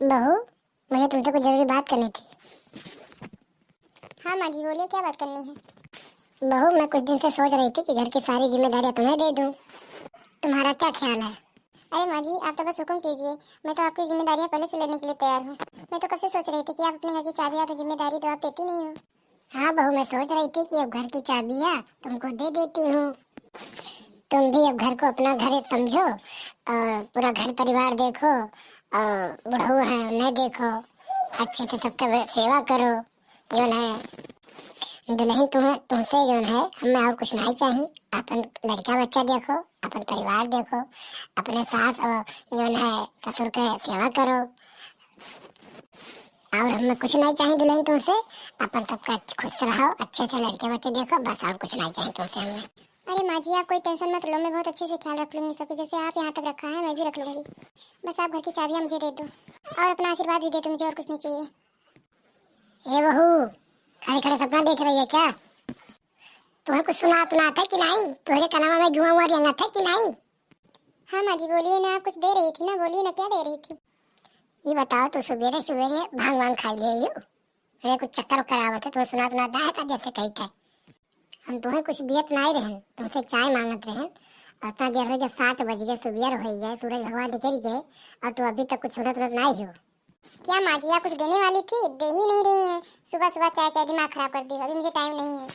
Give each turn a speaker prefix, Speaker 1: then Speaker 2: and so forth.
Speaker 1: बहू, मुझे तुमसे कुछ जरूरी बात करनी थी।
Speaker 2: हाँ माँ जी बोलिए, क्या बात करनी है?
Speaker 1: बहू, मैं कुछ दिन से सोच रही थी कि घर की सारी जिम्मेदारियां तुम्हें दे दूं। तुम्हारा क्या ख्याल है?
Speaker 2: अरे माँ जी, आप तो बस हुक्म कीजिए। मैं तो आपकी जिम्मेदारियाँ पहले से लेने के लिए तैयार हूँ। मैं तो कब से सोच रही थी कि आप अपने घर की चाबियाँ तो जिम्मेदारी तो आप देती नहीं हो।
Speaker 1: हाँ बहू, मैं सोच रही थी कि अब घर की चाबियां तुमको दे देती हूँ। तुम भी अब घर को अपना घर समझो और पूरा घर परिवार देखो और बुढ़ऊ है उन्हें देखो, अच्छे से सबका सेवा करो। जो है दुल्हन तुमसे जो है हमें और कुछ नहीं चाहिए। अपन लड़का बच्चा देखो, अपन परिवार देखो, अपने सास और जो है ससुर के सेवा करो। और हमें कुछ नहीं चाहिए दुल्हन तुमसे। अपन सबका खुश रहो, अच्छे से लड़के बच्चे देखो, बस और कुछ नहीं चाहिए तुमसे हमें।
Speaker 2: अरे माँ जी, आप कोई टेंशन मत लो, मैं बहुत अच्छे से ख्याल रख लूंगी सबके। जैसे आप यहाँ तक रखा है मैं भी रख लूंगी। बस आप घर की चाबियाँ मुझे दे दो और अपना आशीर्वाद भी दे दो, मुझे और कुछ नहीं चाहिए।
Speaker 1: ये बहू, खड़े खड़े सपना देख रही है क्या? तुम्हें कुछ सुना आता है कि नहीं? तुम्हारे कनामा में जुआ हुआ रेंगा था कि नहीं?
Speaker 2: हाँ माँ जी बोलिए ना, आप कुछ दे रही थी ना, बोलिए ना, क्या दे रही थी?
Speaker 1: ये बताओ, तो सवेरे सवेरे भांग वांग खा लिए यू? मेरे कुछ चक्कर वक्कर आवत है, तुम्हें सुना है था जैसे कही था। हम तुम्हें कुछ दियत नहीं रहन, तुमसे चाय मांगत रहन। और इतना देर हो गया, 7 बज गए, सुबह हो गए, सूरज भगवान निकल गए और तू अभी तक कुछ सुनत नहीं हो।
Speaker 2: क्या माँ जी, आप कुछ देने वाली थी, दे ही नहीं रही हैं। सुबह सुबह चाय चाय दिमाग खराब कर दी, अभी मुझे टाइम नहीं है।